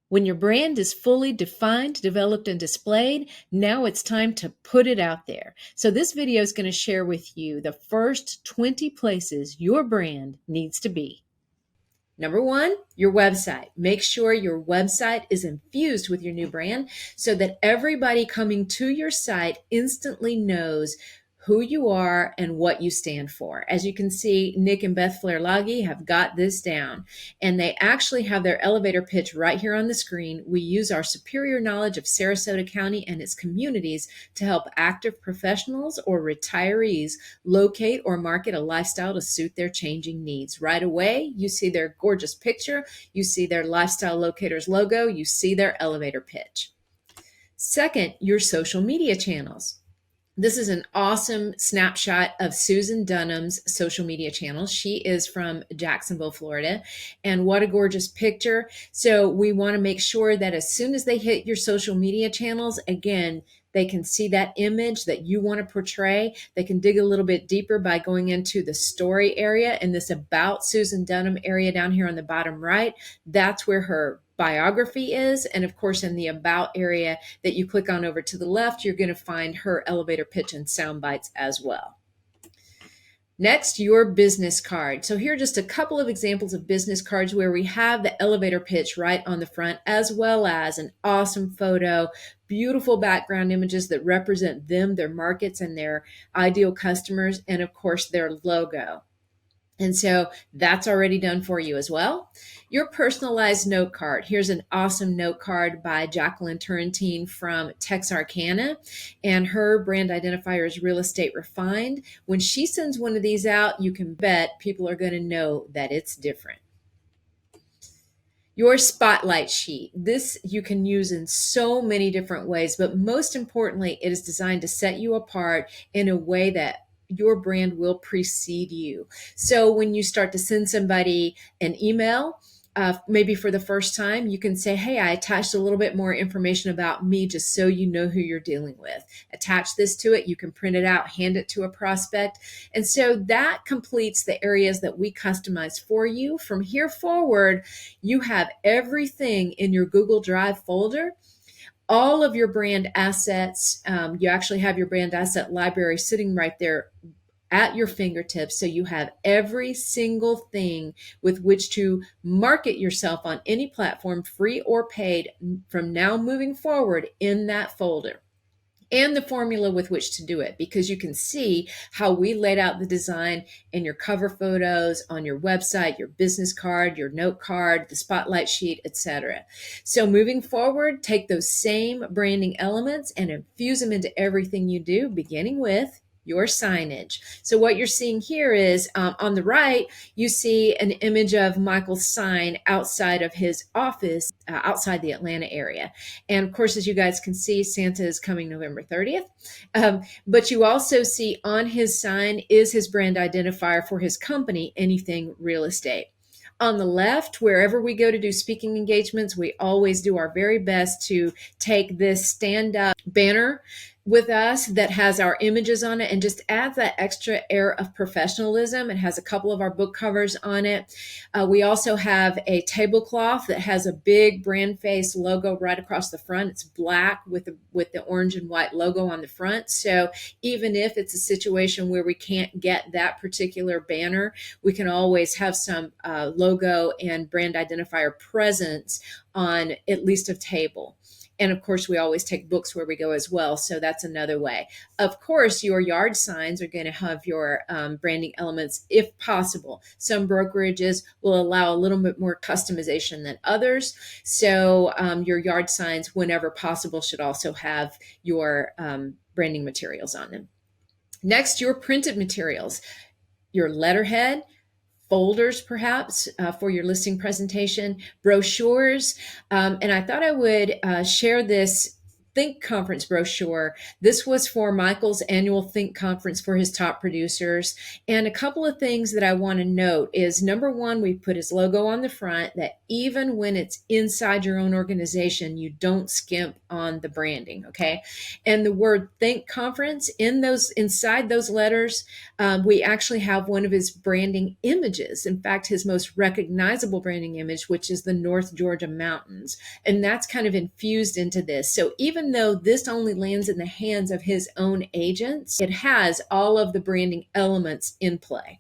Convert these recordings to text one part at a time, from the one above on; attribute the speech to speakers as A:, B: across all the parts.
A: When your brand is fully defined, developed, and displayed, now it's time to put it out there. So this video is going to share with you the first 20 places your brand needs to be. Number one, your website. Make sure your website is infused with your new brand so that everybody coming to your site instantly knows who you are and what you stand for. As you can see, Nick and Beth Flair-Lagi have got this down, and they actually have their elevator pitch right here on the screen. We use our superior knowledge of Sarasota County and its communities to help active professionals or retirees locate or market a lifestyle to suit their changing needs. Right away, you see their gorgeous picture, you see their Lifestyle Locators logo, you see their elevator pitch. Second, your social media channels. This is an awesome snapshot of Susan Dunham's social media channel. She is from Jacksonville, Florida, and what a gorgeous picture. So we want to make sure that as soon as they hit your social media channels, again, they can see that image that you want to portray. They can dig a little bit deeper by going into the story area and this About Susan Dunham area down here on the bottom right. That's where her biography is. And of course, in the About area that you click on over to the left, you're going to find her elevator pitch and sound bites as well. Next, your business card. So here are just a couple of examples of business cards where we have the elevator pitch right on the front, as well as an awesome photo, beautiful background images that represent them, their markets, and their ideal customers, and of course, their logo. And so that's already done for you as well. Your personalized note card. Here's an awesome note card by Jacqueline Turrentine from Texarkana, and her brand identifier is Real Estate Refined. When she sends one of these out, you can bet people are going to know that it's different. Your spotlight sheet. This you can use in so many different ways, but most importantly, it is designed to set you apart in a way that your brand will precede you. So when you start to send somebody an email, maybe for the first time, you can say, hey, I attached a little bit more information about me just so you know who you're dealing with. Attach this to it. You can print it out, hand it to a prospect. And so that completes the areas that we customize for you. From here forward, you have everything in your Google Drive folder. All of your brand assets, you actually have your brand asset library sitting right there at your fingertips. So you have every single thing with which to market yourself on any platform, free or paid, from now moving forward in that folder. And the formula with which to do it, because you can see how we laid out the design in your cover photos, on your website, your business card, your note card, the spotlight sheet, etc. So moving forward, take those same branding elements and infuse them into everything you do, beginning with your signage. So what you're seeing here is on the right, you see an image of Michael's sign outside of his office, outside the Atlanta area. And of course, as you guys can see, Santa is coming November 30th. But you also see on his sign is his brand identifier for his company, Anything Real Estate. On the left, wherever we go to do speaking engagements, we always do our very best to take this stand-up banner with us that has our images on it and just adds that extra air of professionalism. It has a couple of our book covers on it. We also have a tablecloth that has a big BrandFace logo right across the front. It's black with the orange and white logo on the front. So even if it's a situation where we can't get that particular banner, we can always have some logo and brand identifier presence on at least a table. And of course, we always take books where we go as well. So that's another way. Of course, your yard signs are going to have your branding elements if possible. Some brokerages will allow a little bit more customization than others. So your yard signs, whenever possible, should also have your branding materials on them. Next, your printed materials, your letterhead, folders perhaps for your listing presentation, brochures. And I thought I would share this Think Conference brochure. This was for Michael's annual Think Conference for his top producers. And a couple of things that I want to note is, number one, we put his logo on the front, that even when it's inside your own organization, you don't skimp on the branding, okay? And the word Think Conference, inside those letters, we actually have one of his branding images. In fact, his most recognizable branding image, which is the North Georgia mountains. And that's kind of infused into this. So even though this only lands in the hands of his own agents, it has all of the branding elements in play.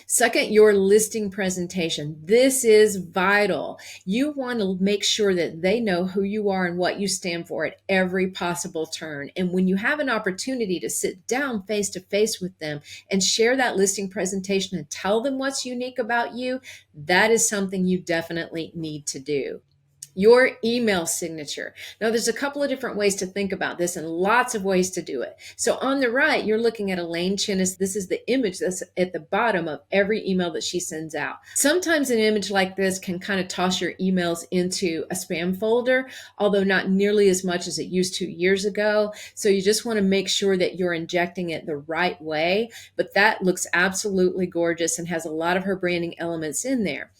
A: Second, your listing presentation. This is vital. You want to make sure that they know who you are and what you stand for at every possible turn. And when you have an opportunity to sit down face to face with them and share that listing presentation and tell them what's unique about you, that is something you definitely need to do. Your email signature. Now, there's a couple of different ways to think about this and lots of ways to do it. So on the right, you're looking at Elaine Chinnis. This is the image that's at the bottom of every email that she sends out. Sometimes an image like this can kind of toss your emails into a spam folder, although not nearly as much as it used to years ago. So you just want to make sure that you're injecting it the right way. But that looks absolutely gorgeous and has a lot of her branding elements in there.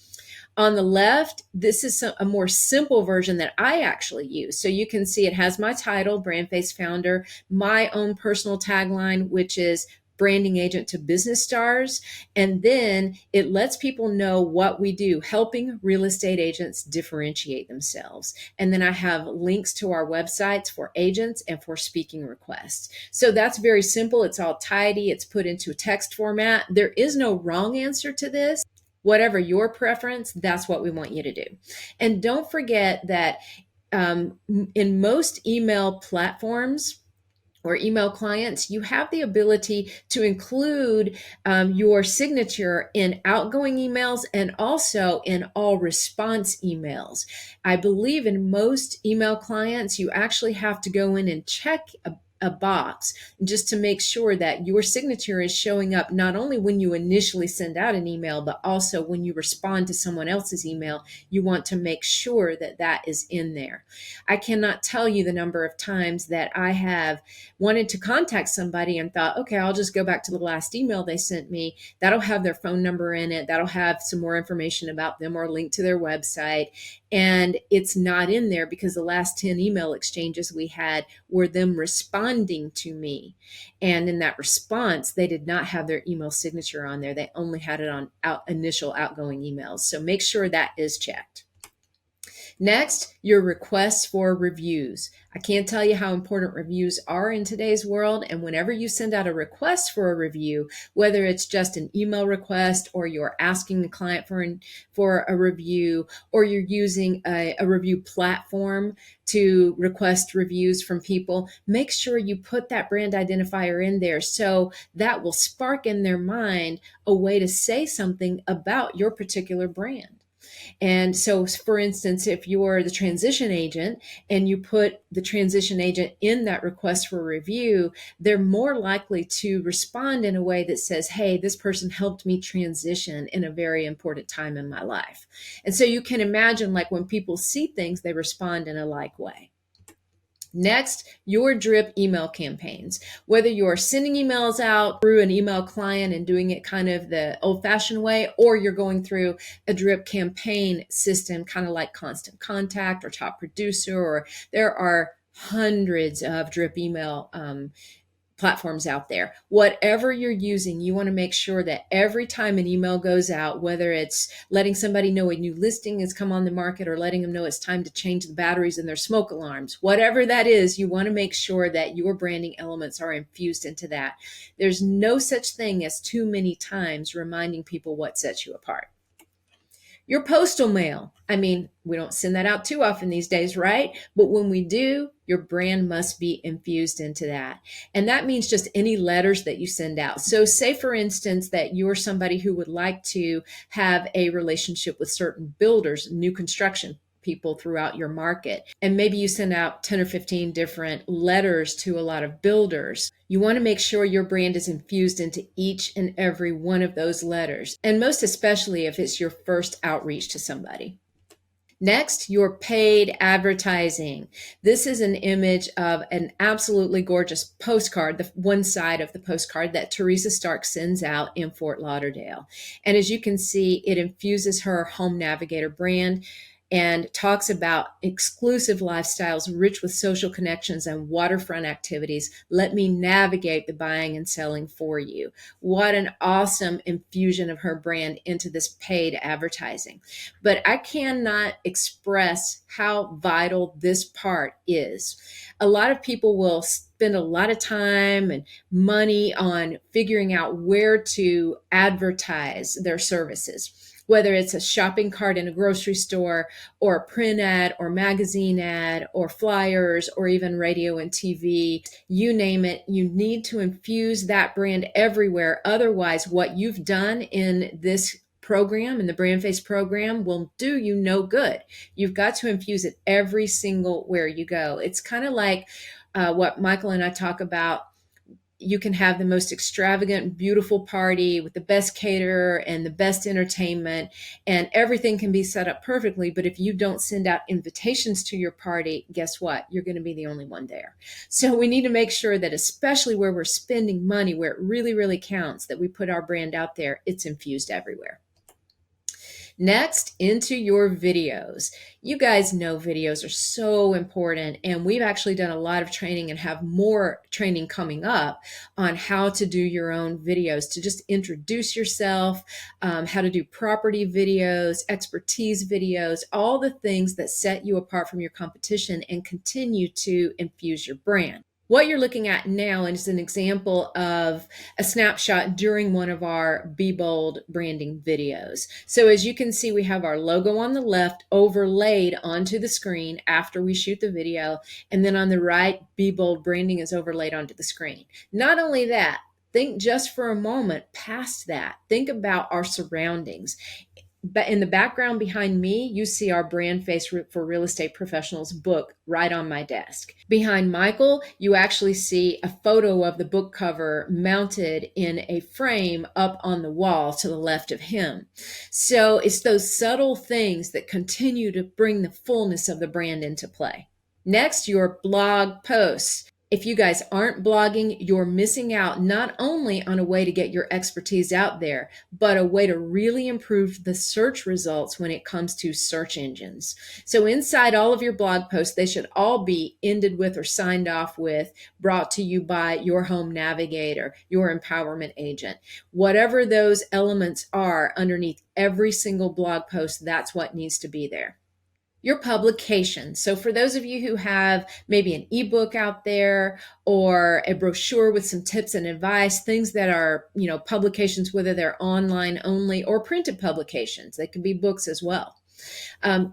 A: On the left, this is a more simple version that I actually use. So you can see it has my title, BrandFace Founder, my own personal tagline, which is branding agent to business stars. And then it lets people know what we do, helping real estate agents differentiate themselves. And then I have links to our websites for agents and for speaking requests. So that's very simple. It's all tidy. It's put into a text format. There is no wrong answer to this. Whatever your preference, that's what we want you to do. And don't forget that in most email platforms or email clients, you have the ability to include your signature in outgoing emails and also in all response emails. I believe in most email clients, you actually have to go in and check a box just to make sure that your signature is showing up not only when you initially send out an email, but also when you respond to someone else's email. You want to make sure that that is in there. I cannot tell you the number of times that I have wanted to contact somebody and thought, okay, I'll just go back to the last email they sent me. That'll have their phone number in it. That'll have some more information about them or a link to their website. And it's not in there because the last 10 email exchanges we had were them responding to me. And in that response, they did not have their email signature on there. They only had it on initial outgoing emails. So make sure that is checked. Next, your requests for reviews. I can't tell you how important reviews are in today's world. And whenever you send out a request for a review, whether it's just an email request or you're asking the client for a review, or you're using a review platform to request reviews from people, make sure you put that brand identifier in there. So that will spark in their mind a way to say something about your particular brand. And so, for instance, if you're the transition agent and you put the transition agent in that request for review, they're more likely to respond in a way that says, hey, this person helped me transition in a very important time in my life. And so you can imagine, like, when people see things, they respond in a like way. Next, your drip email campaigns. Whether you're sending emails out through an email client and doing it kind of the old-fashioned way, or you're going through a drip campaign system, kind of like Constant Contact or Top Producer, or there are hundreds of drip email platforms out there. Whatever you're using, you want to make sure that every time an email goes out, whether it's letting somebody know a new listing has come on the market or letting them know it's time to change the batteries in their smoke alarms, whatever that is, you want to make sure that your branding elements are infused into that. There's no such thing as too many times reminding people what sets you apart. Your postal mail. I mean, we don't send that out too often these days, right? But when we do, your brand must be infused into that. And that means just any letters that you send out. So say, for instance, that you're somebody who would like to have a relationship with certain builders, new construction people throughout your market. And maybe you send out 10 or 15 different letters to a lot of builders. You want to make sure your brand is infused into each and every one of those letters. And most especially if it's your first outreach to somebody. Next, your paid advertising. This is an image of an absolutely gorgeous postcard, the one side of the postcard that Teresa Stark sends out in Fort Lauderdale. And as you can see, it infuses her Home Navigator brand and talks about exclusive lifestyles rich with social connections and waterfront activities. Let me navigate the buying and selling for you. What an awesome infusion of her brand into this paid advertising. But I cannot express how vital this part is. A lot of people will spend a lot of time and money on figuring out where to advertise their services, whether it's a shopping cart in a grocery store or a print ad or magazine ad or flyers or even radio and TV, you name it, you need to infuse that brand everywhere. Otherwise, what you've done in this program, in the BrandFace program, will do you no good. You've got to infuse it every single where you go. It's kind of like what Michael and I talk about. You can have the most extravagant, beautiful party with the best caterer and the best entertainment, and everything can be set up perfectly. But if you don't send out invitations to your party, guess what? You're going to be the only one there. So we need to make sure that, especially where we're spending money, where it really, really counts, that we put our brand out there, it's infused everywhere. Next, into your videos. You guys know videos are so important, and we've actually done a lot of training and have more training coming up on how to do your own videos, to just introduce yourself, how to do property videos, expertise videos, all the things that set you apart from your competition and continue to infuse your brand. What you're looking at now is an example of a snapshot during one of our Be Bold branding videos. So as you can see, we have our logo on the left overlaid onto the screen after we shoot the video. And then on the right, Be Bold branding is overlaid onto the screen. Not only that, think just for a moment past that. Think about our surroundings. But in the background behind me, you see our BrandFace for Real Estate Professionals book right on my desk. Behind Michael, you actually see a photo of the book cover mounted in a frame up on the wall to the left of him. So it's those subtle things that continue to bring the fullness of the brand into play. Next, your blog posts. If you guys aren't blogging, you're missing out not only on a way to get your expertise out there, but a way to really improve the search results when it comes to search engines. So inside all of your blog posts, they should all be ended with or signed off with, brought to you by your home navigator, your empowerment agent. Whatever those elements are underneath every single blog post, that's what needs to be there. Your publication. So for those of you who have maybe an ebook out there or a brochure with some tips and advice, things that are, publications, whether they're online only or printed publications, they can be books as well.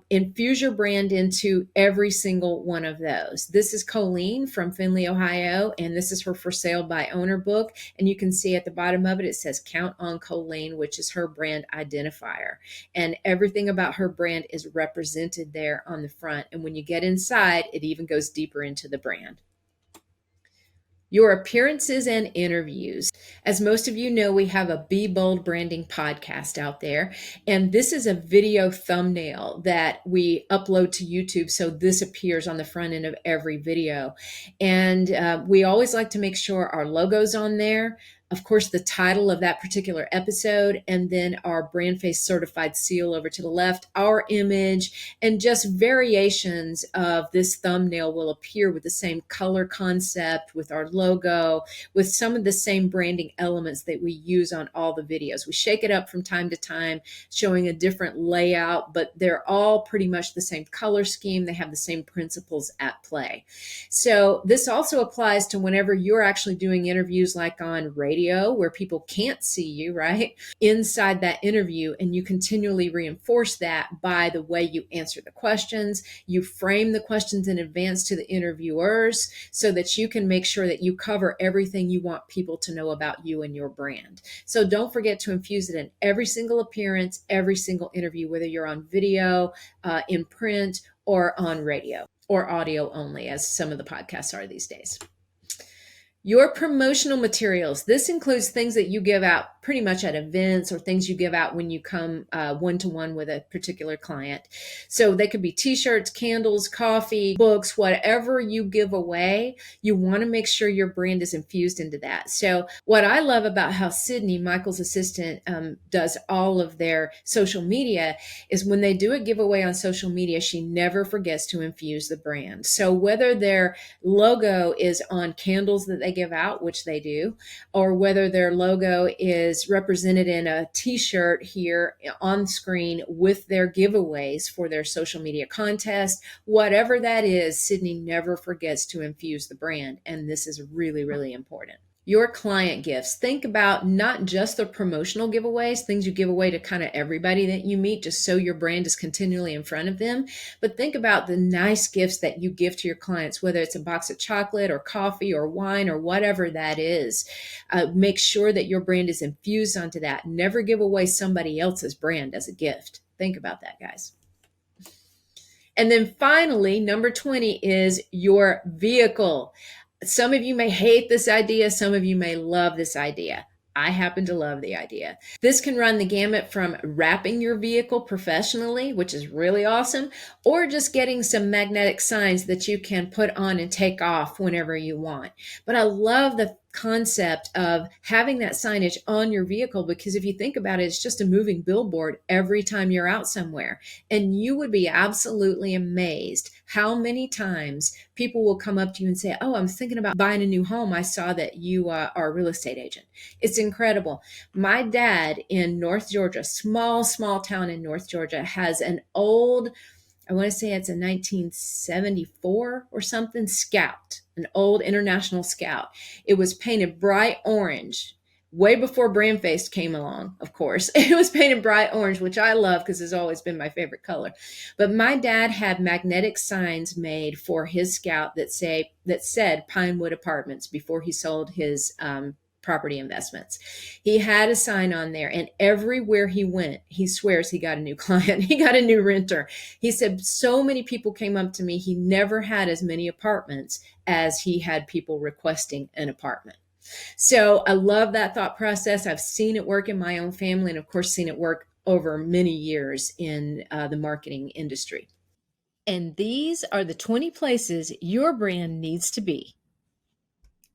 A: Infuse your brand into every single one of those. This is Colleen from Findlay, Ohio, and this is her For Sale by Owner book. And you can see at the bottom of it, it says Count on Colleen, which is her brand identifier. And everything about her brand is represented there on the front. And when you get inside, it even goes deeper into the brand. Your appearances and interviews. As most of you know, we have a Be Bold branding podcast out there, and this is a video thumbnail that we upload to YouTube, so this appears on the front end of every video. And we always like to make sure our logo's on there, of course, the title of that particular episode, and then our BrandFace certified seal over to the left, our image, and just variations of this thumbnail will appear with the same color concept, with our logo, with some of the same branding elements that we use on all the videos. We shake it up from time to time, showing a different layout, but they're all pretty much the same color scheme. They have the same principles at play. So this also applies to whenever you're actually doing interviews like on radio, where people can't see you, right? Inside that interview, and you continually reinforce that by the way you answer the questions. You frame the questions in advance to the interviewers so that you can make sure that you cover everything you want people to know about you and your brand. So don't forget to infuse it in every single appearance, every single interview, whether you're on video, in print, or on radio, or audio only, as some of the podcasts are these days. Your promotional materials. This includes things that you give out pretty much at events or things you give out when you come one to one with a particular client. So they could be t-shirts, candles, coffee, books, whatever you give away. You want to make sure your brand is infused into that. So what I love about how Sydney, Michael's assistant, does all of their social media is when they do a giveaway on social media, she never forgets to infuse the brand. So whether their logo is on candles that they give out, which they do, or whether their logo is represented in a t-shirt here on screen with their giveaways for their social media contest, whatever that is, Sydney never forgets to infuse the brand. And this is really, really important. Your client gifts. Think about not just the promotional giveaways, things you give away to kind of everybody that you meet, just so your brand is continually in front of them. But think about the nice gifts that you give to your clients, whether it's a box of chocolate or coffee or wine or whatever that is. Make sure that your brand is infused onto that. Never give away somebody else's brand as a gift. Think about that, guys. And then finally, number 20 is your vehicle. Some of you may hate this idea. Some of you may love this idea. I happen to love the idea. This can run the gamut from wrapping your vehicle professionally, which is really awesome, or just getting some magnetic signs that you can put on and take off whenever you want. But I love the concept of having that signage on your vehicle, because if you think about it, it's just a moving billboard every time you're out somewhere. And you would be absolutely amazed how many times people will come up to you and say, oh, I'm thinking about buying a new home. I saw that you are a real estate agent. It's incredible. My dad in North Georgia, small town in North Georgia, has an old, I want to say it's a 1974 or something, Scout, an old International Scout. It was painted bright orange, way before BrandFace came along, of course. It was painted bright orange, which I love because it's always been my favorite color. But my dad had magnetic signs made for his Scout that said Pinewood Apartments before he sold his property investments. He had a sign on there, and everywhere he went, he swears he got a new client. He got a new renter. He said so many people came up to me. He never had as many apartments as he had people requesting an apartment. So I love that thought process. I've seen it work in my own family, and of course, seen it work over many years in the marketing industry. And these are the 20 places your brand needs to be.